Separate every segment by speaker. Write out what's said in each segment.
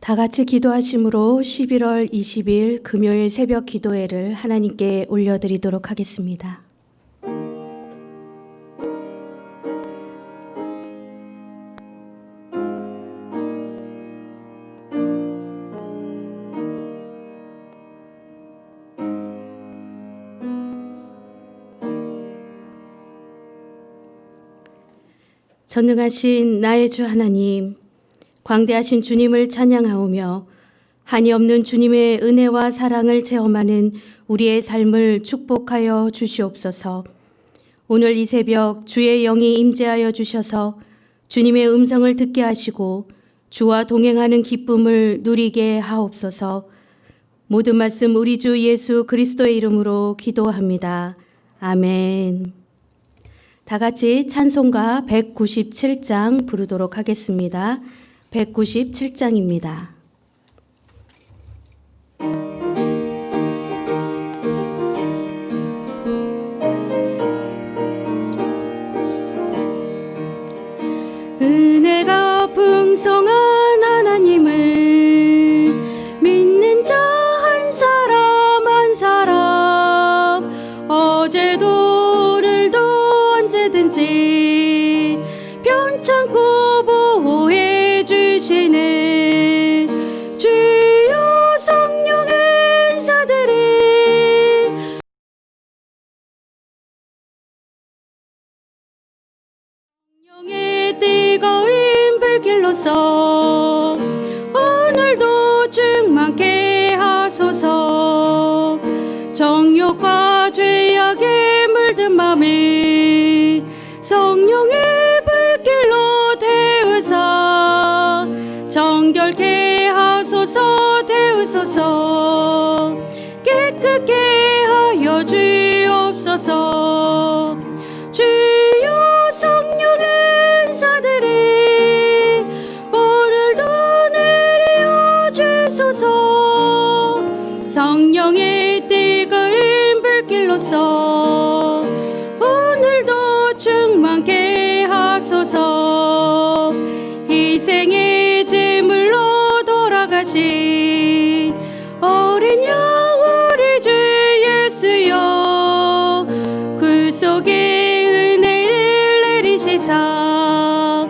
Speaker 1: 다 같이 기도하심으로 11월 20일 금요일 새벽 기도회를 하나님께 올려드리도록 하겠습니다. 전능하신 나의 주 하나님, 광대하신 주님을 찬양하오며 한이 없는 주님의 은혜와 사랑을 체험하는 우리의 삶을 축복하여 주시옵소서. 오늘 이 새벽 주의 영이 임재하여 주셔서 주님의 음성을 듣게 하시고 주와 동행하는 기쁨을 누리게 하옵소서. 모든 말씀 우리 주 예수 그리스도의 이름으로 기도합니다. 아멘. 다 같이 찬송가 197장 부르도록 하겠습니다. 197장입니다. 은혜가 풍성한 하나님을 믿는 자 한 사람 한 사람, 어제도 오늘도 언제든지 편찮고 보호해 주시는 주여 성령의 은사들이 성령의 뜨거운 불길로서 오늘도 충만케 하소서. 정욕과 죄악에 물든 맘에 성령의 불길로 태우사 정결케 하소서. 태우소서. 깨끗게 하여 주옵소서. 주여 성령의 은사들이 오늘도 내려 주소서. 성령의 뜨거운 불길로서 오늘도 충만케 하소서. 희생의 제물로 돌아가신 어린 양 우리 주 예수여, 그 속에 은혜를 내리시사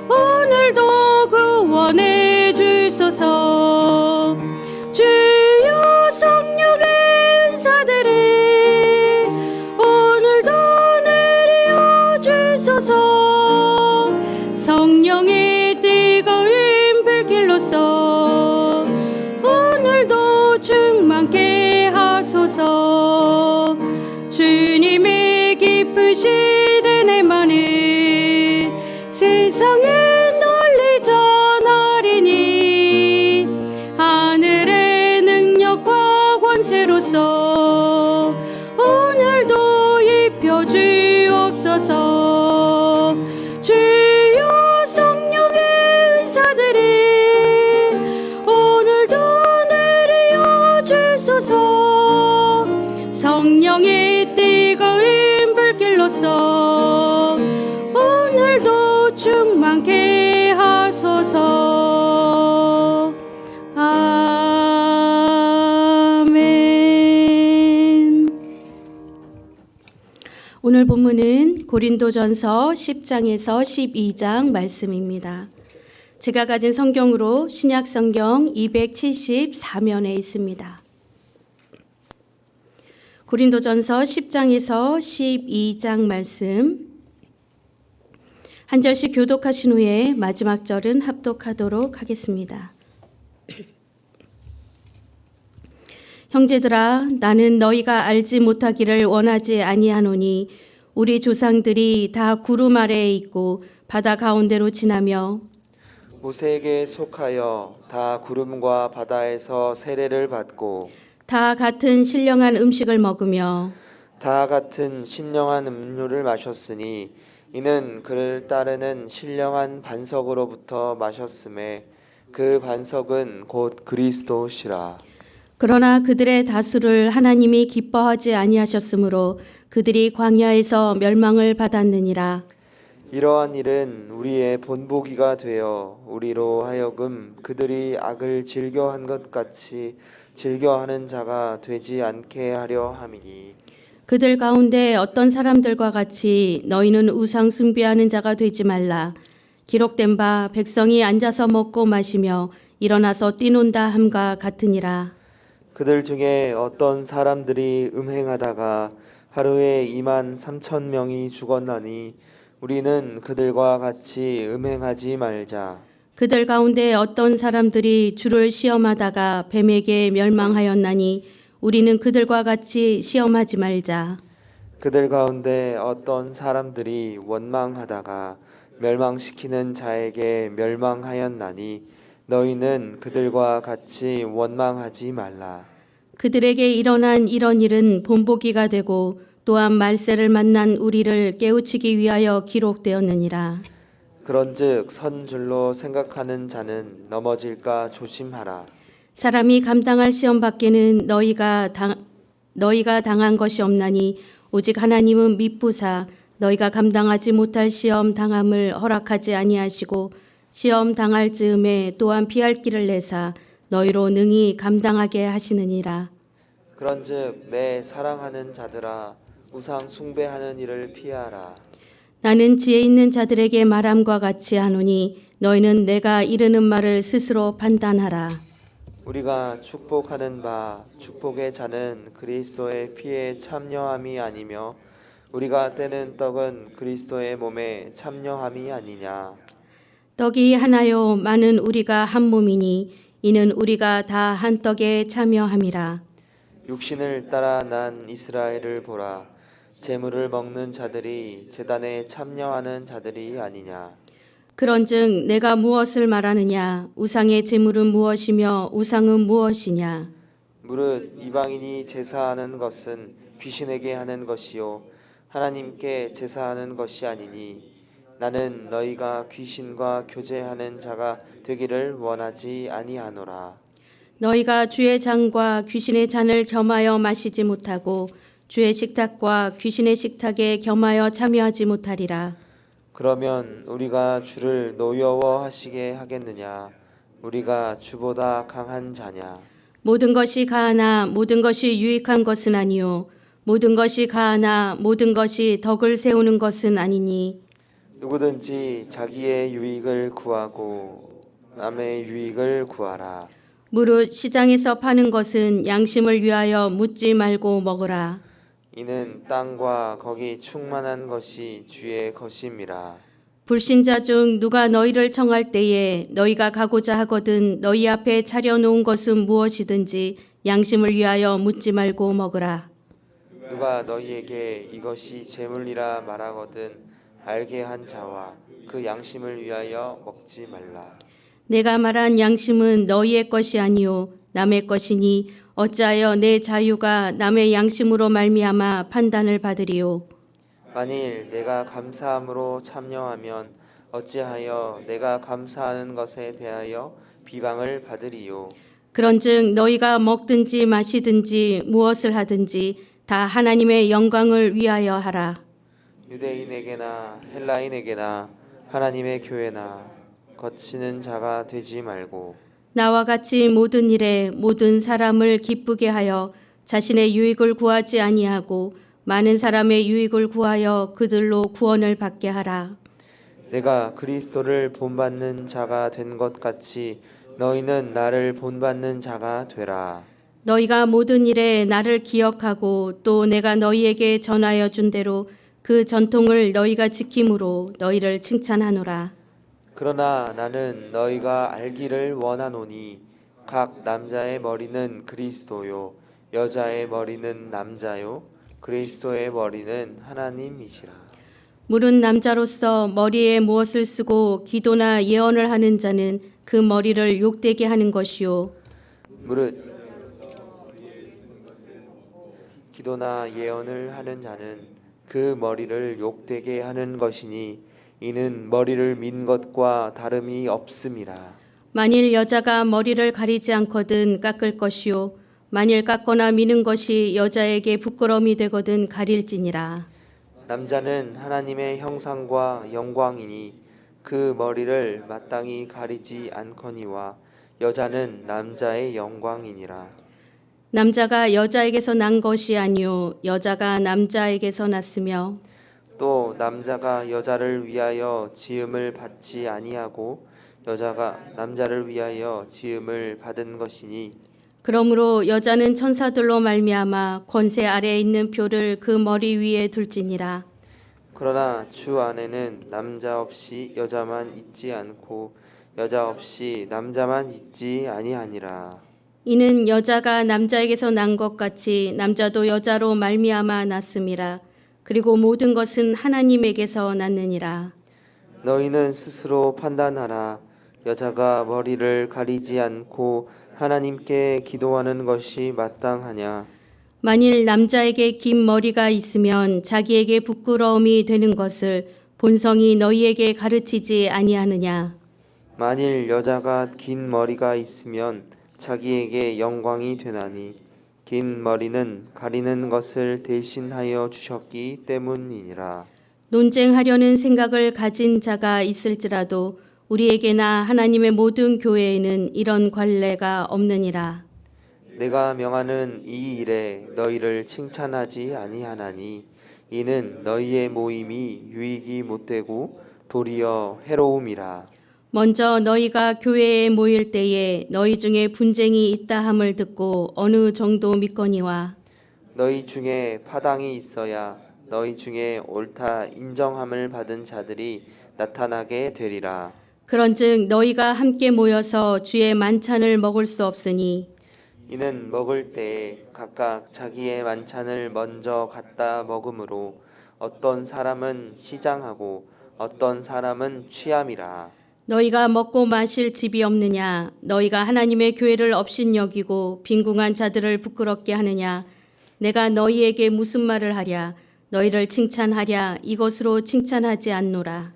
Speaker 1: 오늘도 구원해 주소서. 주여 성령의 은사들이 오늘도 내려 주소서. 성령의 뜨거운 불길로서 오늘도 충만케 하소서. 주님의 기쁘신 은혜만을 세상에 널리 전하리니 하늘의 능력과 권세로서 오늘도 입혀 주옵소서. 주여 성령의 은사들이 오늘도 내려 주소서. 성령의 뜨거운 불길로서 오늘도 충만케 하소서. 아멘. 오늘 본문은 고린도전서 10장에서 12장 말씀입니다. 제가 가진 성경으로 신약성경 274면에 있습니다. 고린도전서 10장에서 12장 말씀 한 절씩 교독하신 후에 마지막 절은 합독하도록 하겠습니다. 형제들아, 나는 너희가 알지 못하기를 원하지 아니하노니 우리 조상들이 다 구름 아래에 있고 바다 가운데로 지나며
Speaker 2: 모세에게 속하여 다 구름과 바다에서 세례를 받고
Speaker 1: 다 같은 신령한 음식을 먹으며
Speaker 2: 다 같은 신령한 음료를 마셨으니 이는 그를 따르는 신령한 반석으로부터 마셨음에 그 반석은 곧 그리스도시라.
Speaker 1: 그러나 그들의 다수를 하나님이 기뻐하지 아니하셨으므로 그들이 광야에서 멸망을 받았느니라.
Speaker 2: 이러한 일은 우리의 본보기가 되어 우리로 하여금 그들이 악을 즐겨한 것 같이 즐겨하는 자가 되지 않게 하려 함이니
Speaker 1: 그들 가운데 어떤 사람들과 같이 너희는 우상 숭배하는 자가 되지 말라. 기록된 바 백성이 앉아서 먹고 마시며 일어나서 뛰논다 함과 같으니라.
Speaker 2: 그들 중에 어떤 사람들이 음행하다가 하루에 2만 3천 명이 죽었나니 우리는 그들과 같이 음행하지 말자.
Speaker 1: 그들 가운데 어떤 사람들이 주를 시험하다가 뱀에게 멸망하였나니 우리는 그들과 같이 시험하지 말자.
Speaker 2: 그들 가운데 어떤 사람들이 원망하다가 멸망시키는 자에게 멸망하였나니 너희는 그들과 같이 원망하지 말라.
Speaker 1: 그들에게 일어난 이런 일은 본보기가 되고 또한 말세를 만난 우리를 깨우치기 위하여 기록되었느니라.
Speaker 2: 그런즉 선 줄로 생각하는 자는 넘어질까 조심하라.
Speaker 1: 사람이 감당할 시험 밖에는 너희가 당한 것이 없나니 오직 하나님은 미쁘사 너희가 감당하지 못할 시험 당함을 허락하지 아니하시고 시험 당할 즈음에 또한 피할 길을 내사 너희로 능히 감당하게 하시느니라.
Speaker 2: 그런즉 내 사랑하는 자들아 우상 숭배하는 일을 피하라.
Speaker 1: 나는 지혜 있는 자들에게 말함과 같이 하노니 너희는 내가 이르는 말을 스스로 판단하라.
Speaker 2: 우리가 축복하는 바 축복의 자는 그리스도의 피에 참여함이 아니며 우리가 떼는 떡은 그리스도의 몸에 참여함이 아니냐.
Speaker 1: 떡이 하나요 많은 우리가 한 몸이니 이는 우리가 다 한 떡에 참여함이라.
Speaker 2: 육신을 따라 난 이스라엘을 보라. 제물을 먹는 자들이 제단에 참여하는 자들이 아니냐.
Speaker 1: 그런즉 내가 무엇을 말하느냐? 우상의 제물은 무엇이며 우상은 무엇이냐?
Speaker 2: 무릇 이방인이 제사하는 것은 귀신에게 하는 것이요 하나님께 제사하는 것이 아니니 나는 너희가 귀신과 교제하는 자가 되기를 원하지 아니하노라.
Speaker 1: 너희가 주의 잔과 귀신의 잔을 겸하여 마시지 못하고 주의 식탁과 귀신의 식탁에 겸하여 참여하지 못하리라.
Speaker 2: 그러면 우리가 주를 노여워하시게 하겠느냐? 우리가 주보다 강한 자냐?
Speaker 1: 모든 것이 가하나 모든 것이 유익한 것은 아니요 모든 것이 가하나 모든 것이 덕을 세우는 것은 아니니
Speaker 2: 누구든지 자기의 유익을 구하고 남의 유익을 구하라.
Speaker 1: 무릇 시장에서 파는 것은 양심을 위하여 묻지 말고 먹으라.
Speaker 2: 이는 땅과 거기 충만한 것이 주의 것임이라.
Speaker 1: 불신자 중 누가 너희를 청할 때에 너희가 가고자 하거든 너희 앞에 차려놓은 것은 무엇이든지 양심을 위하여 묻지 말고 먹으라.
Speaker 2: 누가 너희에게 이것이 재물이라 말하거든 알게 한 자와 그 양심을 위하여 먹지 말라.
Speaker 1: 내가 말한 양심은 너희의 것이 아니요 남의 것이니 어찌하여 내 자유가 남의 양심으로 말미암아 판단을 받으리요.
Speaker 2: 만일 내가 감사함으로 참여하면 어찌하여 내가 감사하는 것에 대하여 비방을 받으리요.
Speaker 1: 그런즉 너희가 먹든지 마시든지 무엇을 하든지 다 하나님의 영광을 위하여 하라.
Speaker 2: 유대인에게나 헬라인에게나 하나님의 교회나 거치는 자가 되지 말고
Speaker 1: 나와 같이 모든 일에 모든 사람을 기쁘게 하여 자신의 유익을 구하지 아니하고 많은 사람의 유익을 구하여 그들로 구원을 받게 하라.
Speaker 2: 내가 그리스도를 본받는 자가 된 것 같이 너희는 나를 본받는 자가 되라.
Speaker 1: 너희가 모든 일에 나를 기억하고 또 내가 너희에게 전하여 준 대로 그 전통을 너희가 지킴으로 너희를 칭찬하노라.
Speaker 2: 그러나 나는 너희가 알기를 원하노니 각 남자의 머리는 그리스도요 여자의 머리는 남자요 그리스도의 머리는 하나님이시라.
Speaker 1: 무릇 남자로서 머리에 무엇을 쓰고 기도나 예언을 하는 자는 그 머리를 욕되게 하는 것이요
Speaker 2: 무릇 기도나 예언을 하는 자는 그 머리를 욕되게 하는 것이니 이는 머리를 민 것과 다름이 없음이라.
Speaker 1: 만일 여자가 머리를 가리지 않거든 깎을 것이요 만일 깎거나 미는 것이 여자에게 부끄러움이 되거든 가릴지니라.
Speaker 2: 남자는 하나님의 형상과 영광이니 그 머리를 마땅히 가리지 않거니와 여자는 남자의 영광이니라.
Speaker 1: 남자가 여자에게서 난 것이 아니요 여자가 남자에게서 났으며
Speaker 2: 또 남자가 여자를 위하여 지음을 받지 아니하고 여자가 남자를 위하여 지음을 받은 것이니
Speaker 1: 그러므로 여자는 천사들로 말미암아 권세 아래에 있는 표를 그 머리 위에 둘지니라.
Speaker 2: 그러나 주 안에는 남자 없이 여자만 있지 않고 여자 없이 남자만 있지 아니하니라.
Speaker 1: 이는 여자가 남자에게서 난 것 같이 남자도 여자로 말미암아 났음이라. 그리고 모든 것은 하나님에게서 났느니라.
Speaker 2: 너희는 스스로 판단하라. 여자가 머리를 가리지 않고 하나님께 기도하는 것이 마땅하냐.
Speaker 1: 만일 남자에게 긴 머리가 있으면 자기에게 부끄러움이 되는 것을 본성이 너희에게 가르치지 아니하느냐.
Speaker 2: 만일 여자가 긴 머리가 있으면 자기에게 영광이 되나니 긴 머리는 가리는 것을 대신하여 주셨기 때문이니라.
Speaker 1: 논쟁하려는 생각을 가진 자가 있을지라도 우리에게나 하나님의 모든 교회에는 이런 관례가 없느니라.
Speaker 2: 내가 명하는 이 일에 너희를 칭찬하지 아니하나니 이는 너희의 모임이 유익이 못되고 도리어 해로움이라.
Speaker 1: 먼저 너희가 교회에 모일 때에 너희 중에 분쟁이 있다 함을 듣고 어느 정도 믿거니와
Speaker 2: 너희 중에 파당이 있어야 너희 중에 옳다 인정함을 받은 자들이 나타나게 되리라.
Speaker 1: 그런즉 너희가 함께 모여서 주의 만찬을 먹을 수 없으니
Speaker 2: 이는 먹을 때에 각각 자기의 만찬을 먼저 갖다 먹으므로 어떤 사람은 시장하고 어떤 사람은 취함이라.
Speaker 1: 너희가 먹고 마실 집이 없느냐 너희가 하나님의 교회를 업신여기고 빈궁한 자들을 부끄럽게 하느냐 내가 너희에게 무슨 말을 하랴 너희를 칭찬하랴 이것으로 칭찬하지 않노라.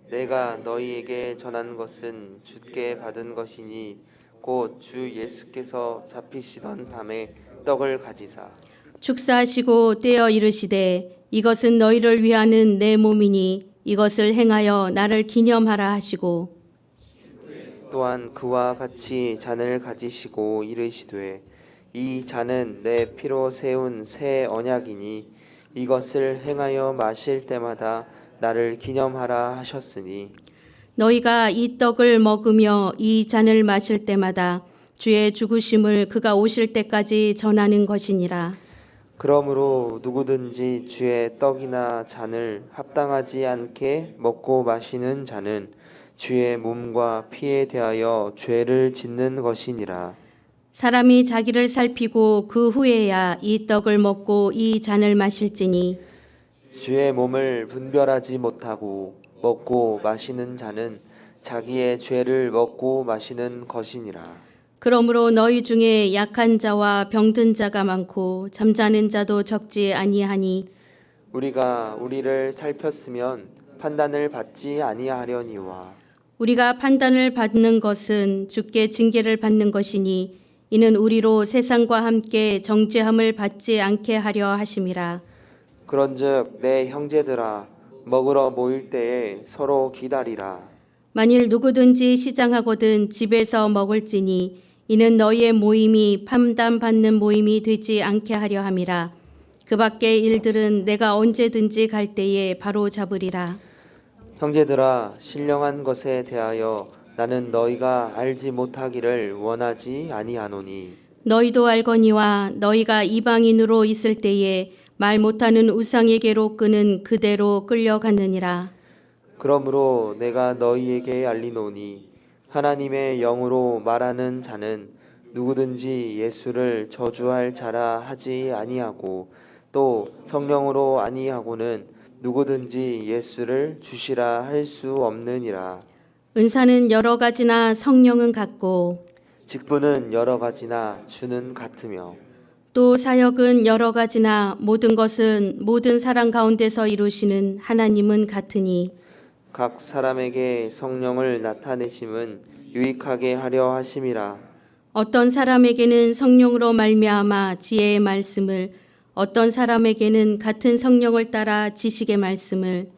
Speaker 2: 내가 너희에게 전한 것은 주께 받은 것이니 곧 주 예수께서 잡히시던 밤에 떡을 가지사
Speaker 1: 축사하시고 떼어 이르시되 이것은 너희를 위하는 내 몸이니 이것을 행하여 나를 기념하라 하시고
Speaker 2: 또한 그와 같이 잔을 가지시고 이르시되 이 잔은 내 피로 세운 새 언약이니 이것을 행하여 마실 때마다 나를 기념하라 하셨으니
Speaker 1: 너희가 이 떡을 먹으며 이 잔을 마실 때마다 주의 죽으심을 그가 오실 때까지 전하는 것이니라.
Speaker 2: 그러므로 누구든지 주의 떡이나 잔을 합당하지 않게 먹고 마시는 자는 주의 몸과 피에 대하여 죄를 짓는 것이니라.
Speaker 1: 사람이 자기를 살피고 그 후에야 이 떡을 먹고 이 잔을 마실지니
Speaker 2: 주의 몸을 분별하지 못하고 먹고 마시는 자는 자기의 죄를 먹고 마시는 것이니라.
Speaker 1: 그러므로 너희 중에 약한 자와 병든 자가 많고 잠자는 자도 적지 아니하니
Speaker 2: 우리가 우리를 살폈으면 판단을 받지 아니하려니와
Speaker 1: 우리가 판단을 받는 것은 주께 징계를 받는 것이니 이는 우리로 세상과 함께 정죄함을 받지 않게 하려 하심이라.
Speaker 2: 그런즉 내 형제들아 먹으러 모일 때에 서로 기다리라.
Speaker 1: 만일 누구든지 시장하거든 집에서 먹을지니 이는 너희의 모임이 판단받는 모임이 되지 않게 하려 함이라. 그 밖의 일들은 내가 언제든지 갈 때에 바로 잡으리라.
Speaker 2: 형제들아 신령한 것에 대하여 나는 너희가 알지 못하기를 원하지 아니하노니
Speaker 1: 너희도 알거니와 너희가 이방인으로 있을 때에 말 못하는 우상에게로 끄는 그대로 끌려갔느니라.
Speaker 2: 그러므로 내가 너희에게 알리노니 하나님의 영으로 말하는 자는 누구든지 예수를 저주할 자라 하지 아니하고 또 성령으로 아니하고는 누구든지 예수를 주시라 할 수 없느니라.
Speaker 1: 은사는 여러 가지나 성령은 같고
Speaker 2: 직분은 여러 가지나 주는 같으며
Speaker 1: 또 사역은 여러 가지나 모든 것은 모든 사람 가운데서 이루시는 하나님은 같으니
Speaker 2: 각 사람에게 성령을 나타내심은 유익하게 하려 하심이라.
Speaker 1: 어떤 사람에게는 성령으로 말미암아 지혜의 말씀을 어떤 사람에게는 같은 성령을 따라 지식의 말씀을,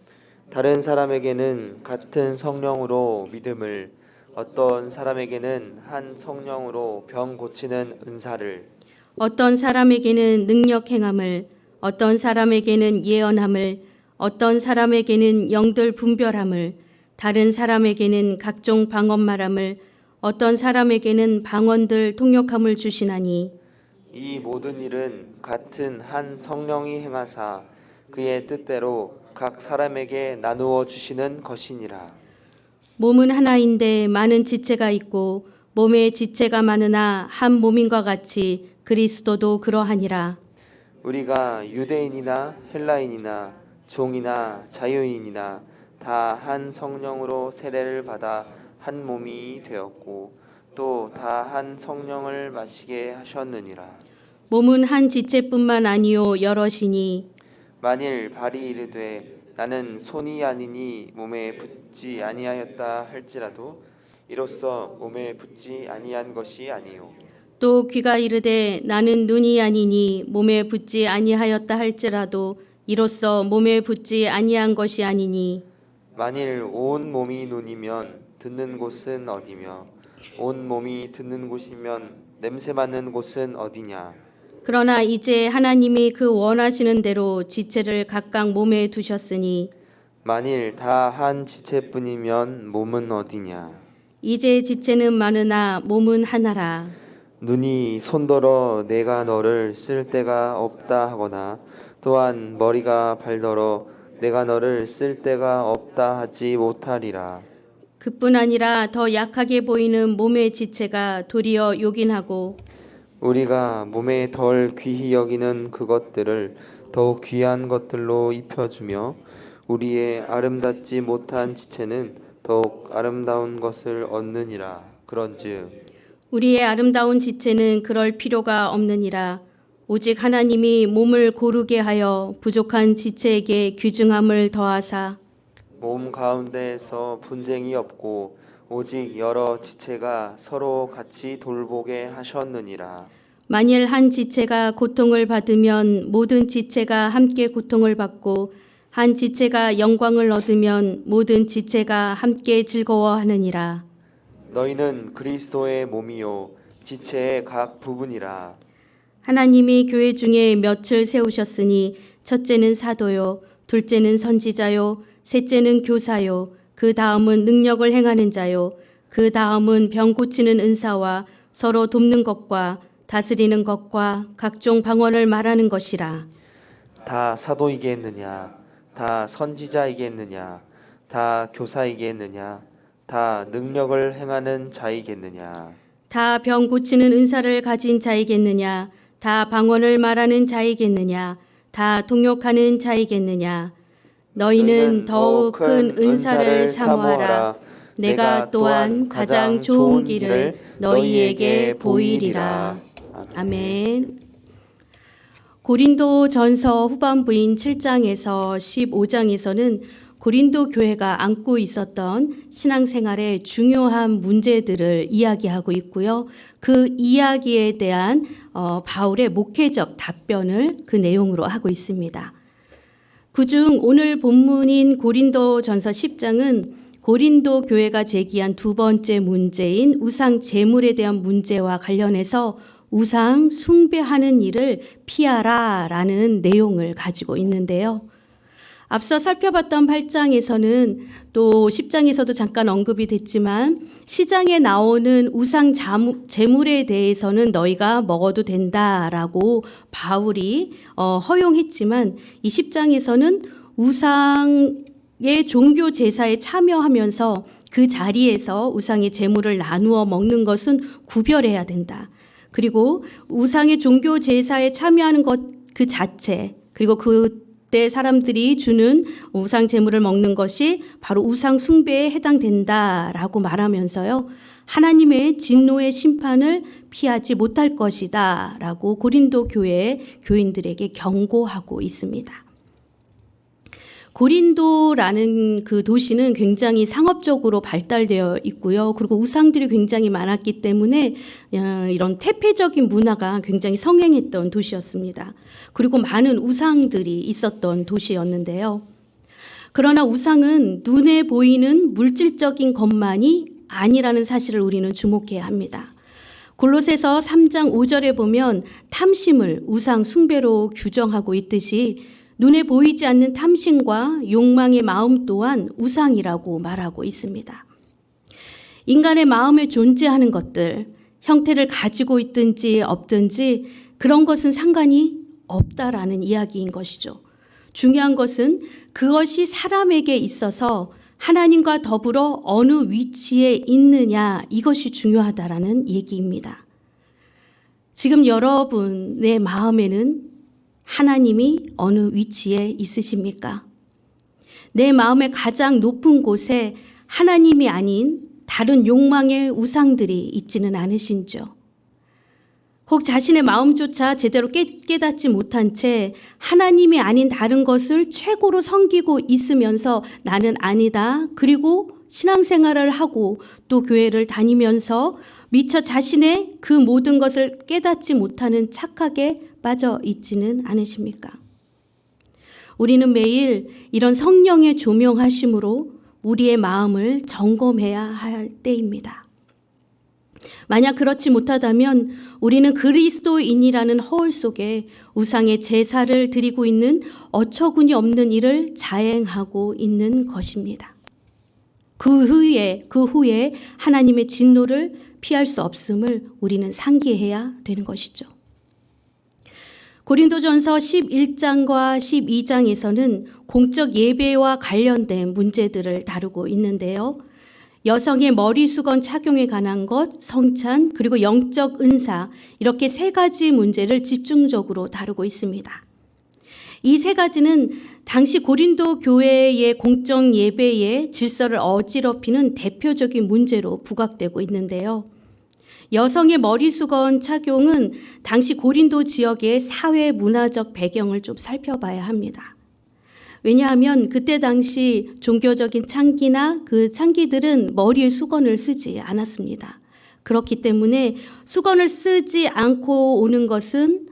Speaker 2: 다른 사람에게는 같은 성령으로 믿음을, 어떤 사람에게는 한 성령으로 병 고치는 은사를,
Speaker 1: 어떤 사람에게는 능력 행함을, 어떤 사람에게는 예언함을, 어떤 사람에게는 영들 분별함을, 다른 사람에게는 각종 방언 말함을, 어떤 사람에게는 방언들 통역함을 주시나니,
Speaker 2: 이 모든 일은 같은 한 성령이 행하사 그의 뜻대로 각 사람에게 나누어 주시는 것이니라.
Speaker 1: 몸은 하나인데 많은 지체가 있고 몸에 지체가 많으나 한 몸인과 같이 그리스도도 그러하니라.
Speaker 2: 우리가 유대인이나 헬라인이나 종이나 자유인이나 다 한 성령으로 세례를 받아 한 몸이 되었고 또 다 한 성령을 마시게 하셨느니라.
Speaker 1: 몸은 한 지체뿐만 아니요 여럿이니
Speaker 2: 만일 발이 이르되 나는 손이 아니니 몸에 붙지 아니하였다 할지라도 이로써 몸에 붙지 아니한 것이 아니요
Speaker 1: 또 귀가 이르되 나는 눈이 아니니 몸에 붙지 아니하였다 할지라도 이로써 몸에 붙지 아니한 것이 아니니,
Speaker 2: 만일 온 몸이 눈이면 듣는 곳은 어디며 온 몸이 듣는 곳이면 냄새 맡는 곳은 어디냐.
Speaker 1: 그러나 이제 하나님이 그 원하시는 대로 지체를 각각 몸에 두셨으니
Speaker 2: 만일 다 한 지체뿐이면 몸은 어디냐.
Speaker 1: 이제 지체는 많으나 몸은 하나라.
Speaker 2: 눈이 손더러 내가 너를 쓸 데가 없다 하거나 또한 머리가 발더러 내가 너를 쓸 데가 없다 하지 못하리라.
Speaker 1: 그뿐 아니라 더 약하게 보이는 몸의 지체가 도리어 요긴하고
Speaker 2: 우리가 몸에 덜 귀히 여기는 그것들을 더욱 귀한 것들로 입혀주며 우리의 아름답지 못한 지체는 더욱 아름다운 것을 얻느니라. 그런즉
Speaker 1: 우리의 아름다운 지체는 그럴 필요가 없느니라. 오직 하나님이 몸을 고르게 하여 부족한 지체에게 귀중함을 더하사
Speaker 2: 몸 가운데에서 분쟁이 없고 오직 여러 지체가 서로 같이 돌보게 하셨느니라.
Speaker 1: 만일 한 지체가 고통을 받으면 모든 지체가 함께 고통을 받고 한 지체가 영광을 얻으면 모든 지체가 함께 즐거워하느니라.
Speaker 2: 너희는 그리스도의 몸이요 지체의 각 부분이라.
Speaker 1: 하나님이 교회 중에 몇을 세우셨으니 첫째는 사도요, 둘째는 선지자요, 셋째는 교사요, 그 다음은 능력을 행하는 자요, 그 다음은 병 고치는 은사와 서로 돕는 것과 다스리는 것과 각종 방언을 말하는 것이라.
Speaker 2: 다 사도이겠느냐? 다 선지자이겠느냐? 다 교사이겠느냐? 다 능력을 행하는 자이겠느냐?
Speaker 1: 다 병 고치는 은사를 가진 자이겠느냐? 다 방언을 말하는 자이겠느냐? 다 통역하는 자이겠느냐? 너희는 더욱 큰 은사를 사모하라. 내가 또한 가장 좋은 길을 너희에게 보이리라. 아멘. 고린도 전서 후반부인 7장에서 15장에서는 고린도 교회가 안고 있었던 신앙생활의 중요한 문제들을 이야기하고 있고요. 그 이야기에 대한 바울의 목회적 답변을 그 내용으로 하고 있습니다. 그중 오늘 본문인 고린도 전서 10장은 고린도 교회가 제기한 두 번째 문제인 우상 제물에 대한 문제와 관련해서 우상 숭배하는 일을 피하라라는 내용을 가지고 있는데요. 앞서 살펴봤던 8장에서는 또 10장에서도 잠깐 언급이 됐지만 시장에 나오는 우상 제물에 대해서는 너희가 먹어도 된다라고 바울이 허용했지만 이 10장에서는 우상의 종교 제사에 참여하면서 그 자리에서 우상의 제물을 나누어 먹는 것은 구별해야 된다. 그리고 우상의 종교 제사에 참여하는 것 그 자체 그리고 그때 사람들이 주는 우상 제물을 먹는 것이 바로 우상 숭배에 해당된다라고 말하면서요. 하나님의 진노의 심판을 피하지 못할 것이다라고 고린도 교회 교인들에게 경고하고 있습니다. 고린도라는 그 도시는 굉장히 상업적으로 발달되어 있고요. 그리고 우상들이 굉장히 많았기 때문에 이런 퇴폐적인 문화가 굉장히 성행했던 도시였습니다. 그리고 많은 우상들이 있었던 도시였는데요. 그러나 우상은 눈에 보이는 물질적인 것만이 아니라는 사실을 우리는 주목해야 합니다. 골로새서 3장 5절에 보면 탐심을 우상 숭배로 규정하고 있듯이 눈에 보이지 않는 탐심과 욕망의 마음 또한 우상이라고 말하고 있습니다. 인간의 마음에 존재하는 것들, 형태를 가지고 있든지 없든지 그런 것은 상관이 없다라는 이야기인 것이죠. 중요한 것은 그것이 사람에게 있어서 하나님과 더불어 어느 위치에 있느냐, 이것이 중요하다라는 얘기입니다. 지금 여러분의 마음에는 하나님이 어느 위치에 있으십니까? 내 마음의 가장 높은 곳에 하나님이 아닌 다른 욕망의 우상들이 있지는 않으신죠? 혹 자신의 마음조차 제대로 깨닫지 못한 채 하나님이 아닌 다른 것을 최고로 섬기고 있으면서 나는 아니다. 그리고 신앙생활을 하고 또 교회를 다니면서 미처 자신의 그 모든 것을 깨닫지 못하는 착각에 빠져 있지는 않으십니까? 우리는 매일 이런 성령의 조명하심으로 우리의 마음을 점검해야 할 때입니다. 만약 그렇지 못하다면 우리는 그리스도인이라는 허울 속에 우상의 제사를 드리고 있는 어처구니 없는 일을 자행하고 있는 것입니다. 그 후에 하나님의 진노를 피할 수 없음을 우리는 상기해야 되는 것이죠. 고린도전서 11장과 12장에서는 공적 예배와 관련된 문제들을 다루고 있는데요. 여성의 머리 수건 착용에 관한 것, 성찬, 그리고 영적 은사, 이렇게 세 가지 문제를 집중적으로 다루고 있습니다. 이 세 가지는 당시 고린도 교회의 공적 예배의 질서를 어지럽히는 대표적인 문제로 부각되고 있는데요. 여성의 머리 수건 착용은 당시 고린도 지역의 사회 문화적 배경을 좀 살펴봐야 합니다. 왜냐하면 그때 당시 종교적인 창기나 그 창기들은 머리에 수건을 쓰지 않았습니다. 그렇기 때문에 수건을 쓰지 않고 오는 것은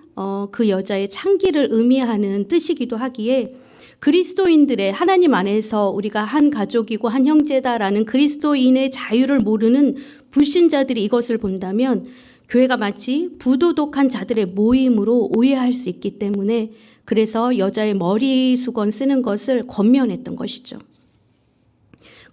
Speaker 1: 그 여자의 창기를 의미하는 뜻이기도 하기에 그리스도인들의 하나님 안에서 우리가 한 가족이고 한 형제다라는 그리스도인의 자유를 모르는 불신자들이 이것을 본다면 교회가 마치 부도덕한 자들의 모임으로 오해할 수 있기 때문에 그래서 여자의 머리 수건 쓰는 것을 권면했던 것이죠.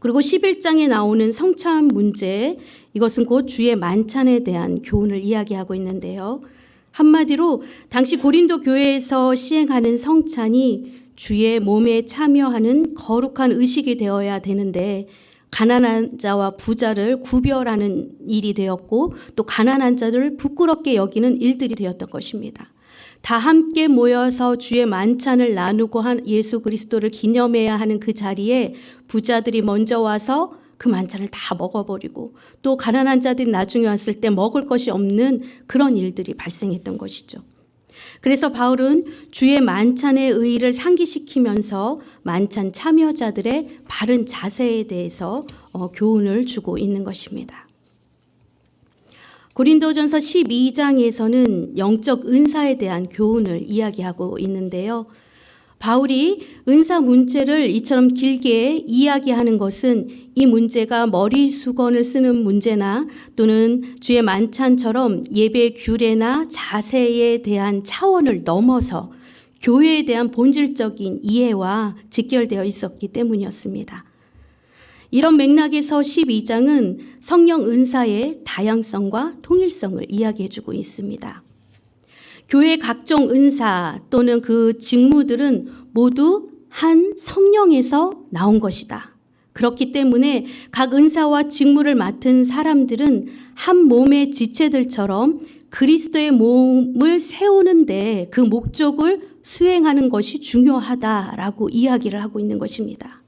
Speaker 1: 그리고 11장에 나오는 성찬 문제, 이것은 곧 주의 만찬에 대한 교훈을 이야기하고 있는데요. 한마디로 당시 고린도 교회에서 시행하는 성찬이 주의 몸에 참여하는 거룩한 의식이 되어야 되는데 가난한 자와 부자를 구별하는 일이 되었고 또 가난한 자를 부끄럽게 여기는 일들이 되었던 것입니다. 다 함께 모여서 주의 만찬을 나누고 한 예수 그리스도를 기념해야 하는 그 자리에 부자들이 먼저 와서 그 만찬을 다 먹어버리고 또 가난한 자들이 나중에 왔을 때 먹을 것이 없는 그런 일들이 발생했던 것이죠. 그래서 바울은 주의 만찬의 의의를 상기시키면서 만찬 참여자들의 바른 자세에 대해서 교훈을 주고 있는 것입니다. 고린도전서 12장에서는 영적 은사에 대한 교훈을 이야기하고 있는데요. 바울이 은사 문제를 이처럼 길게 이야기하는 것은 이 문제가 머리 수건을 쓰는 문제나 또는 주의 만찬처럼 예배 규례나 자세에 대한 차원을 넘어서 교회에 대한 본질적인 이해와 직결되어 있었기 때문이었습니다. 이런 맥락에서 12장은 성령 은사의 다양성과 통일성을 이야기해주고 있습니다. 교회의 각종 은사 또는 그 직무들은 모두 한 성령에서 나온 것이다. 그렇기 때문에 각 은사와 직무를 맡은 사람들은 한 몸의 지체들처럼 그리스도의 몸을 세우는데 그 목적을 수행하는 것이 중요하다라고 이야기를 하고 있는 것입니다.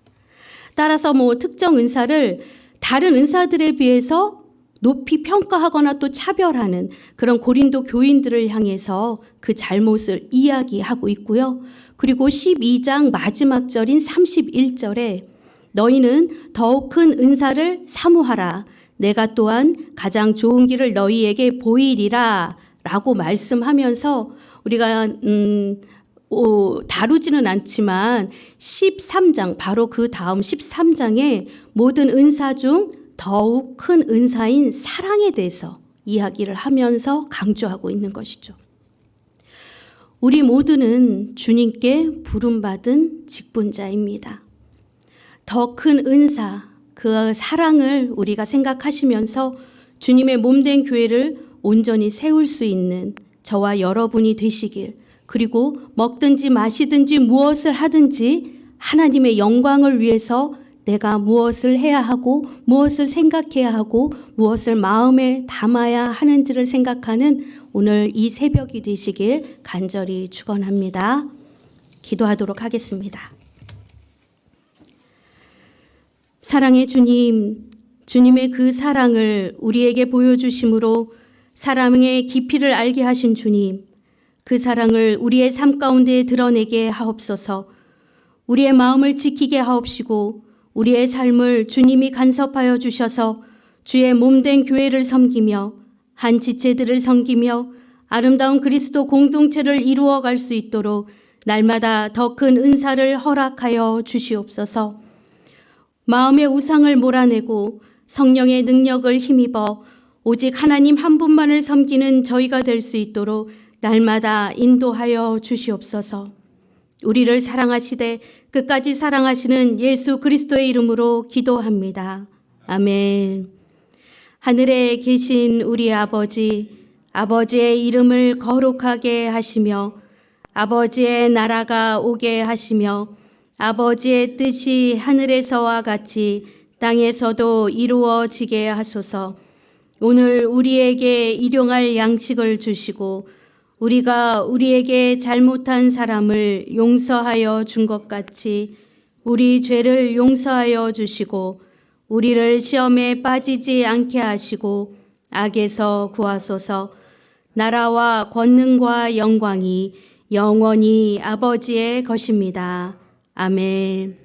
Speaker 1: 따라서 특정 은사를 다른 은사들에 비해서 높이 평가하거나 또 차별하는 그런 고린도 교인들을 향해서 그 잘못을 이야기하고 있고요. 그리고 12장 마지막 절인 31절에 너희는 더욱 큰 은사를 사모하라. 내가 또한 가장 좋은 길을 너희에게 보이리라 라고 말씀하면서 우리가 다루지는 않지만 13장 바로 그 다음 13장에 모든 은사 중 더욱 큰 은사인 사랑에 대해서 이야기를 하면서 강조하고 있는 것이죠. 우리 모두는 주님께 부름받은 직분자입니다. 더 큰 은사, 그 사랑을 우리가 생각하시면서 주님의 몸된 교회를 온전히 세울 수 있는 저와 여러분이 되시길, 그리고 먹든지 마시든지 무엇을 하든지 하나님의 영광을 위해서 내가 무엇을 해야 하고 무엇을 생각해야 하고 무엇을 마음에 담아야 하는지를 생각하는 오늘 이 새벽이 되시길 간절히 축원합니다. 기도하도록 하겠습니다. 사랑의 주님, 주님의 그 사랑을 우리에게 보여주심으로 사랑의 깊이를 알게 하신 주님, 그 사랑을 우리의 삶 가운데 드러내게 하옵소서. 우리의 마음을 지키게 하옵시고 우리의 삶을 주님이 간섭하여 주셔서 주의 몸된 교회를 섬기며 한 지체들을 섬기며 아름다운 그리스도 공동체를 이루어갈 수 있도록 날마다 더 큰 은사를 허락하여 주시옵소서. 마음의 우상을 몰아내고 성령의 능력을 힘입어 오직 하나님 한 분만을 섬기는 저희가 될 수 있도록 날마다 인도하여 주시옵소서. 우리를 사랑하시되 끝까지 사랑하시는 예수 그리스도의 이름으로 기도합니다. 아멘. 하늘에 계신 우리 아버지, 아버지의 이름을 거룩하게 하시며 아버지의 나라가 오게 하시며 아버지의 뜻이 하늘에서와 같이 땅에서도 이루어지게 하소서. 오늘 우리에게 일용할 양식을 주시고 우리가 우리에게 잘못한 사람을 용서하여 준 것 같이 우리 죄를 용서하여 주시고 우리를 시험에 빠지지 않게 하시고 악에서 구하소서. 나라와 권능과 영광이 영원히 아버지의 것입니다. 아멘.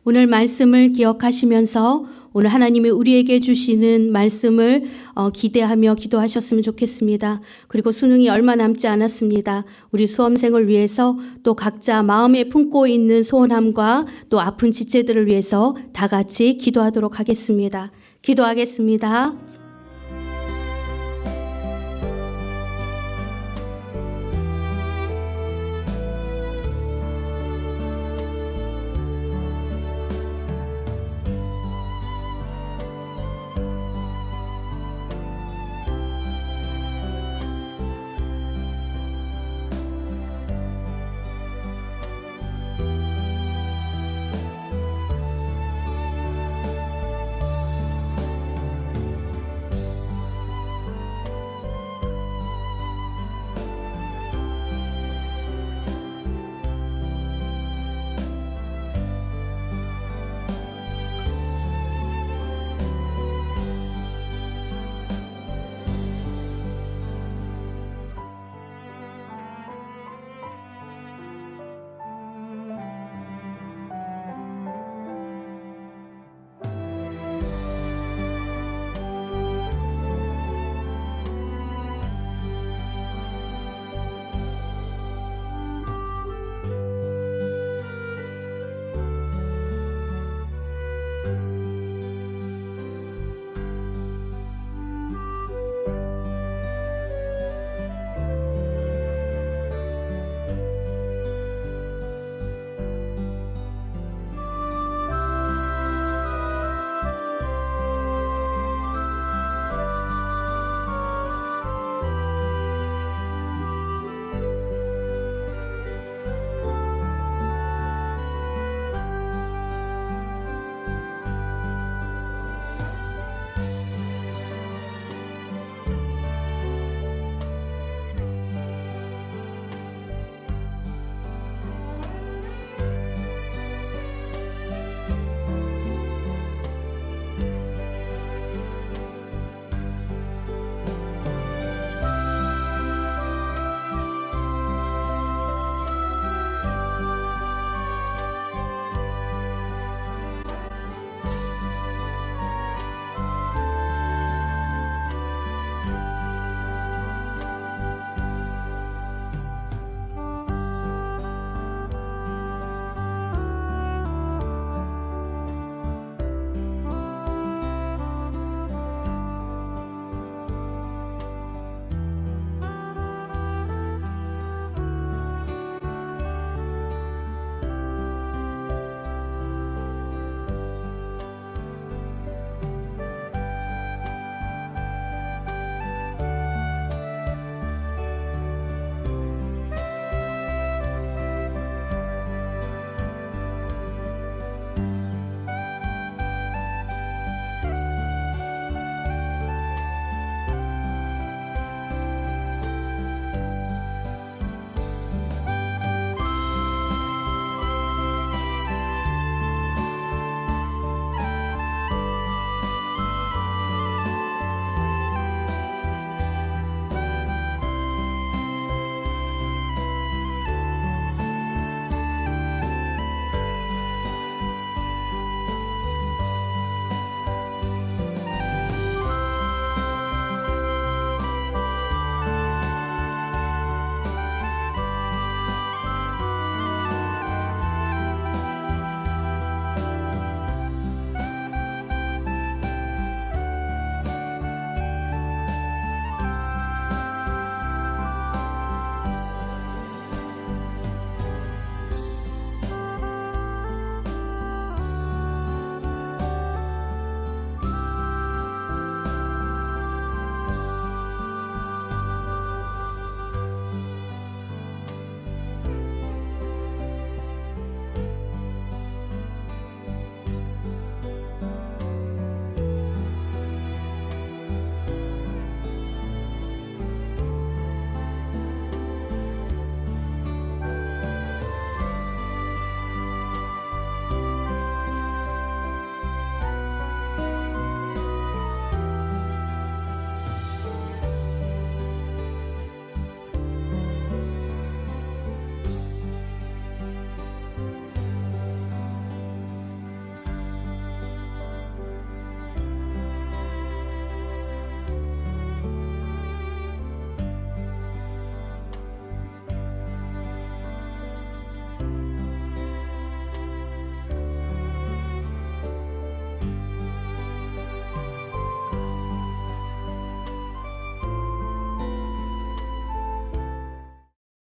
Speaker 1: 오늘 말씀을 기억하시면서 오늘 하나님이 우리에게 주시는 말씀을 기대하며 기도하셨으면 좋겠습니다. 그리고 수능이 얼마 남지 않았습니다. 우리 수험생을 위해서 또 각자 마음에 품고 있는 소원함과 또 아픈 지체들을 위해서 다 같이 기도하도록 하겠습니다. 기도하겠습니다.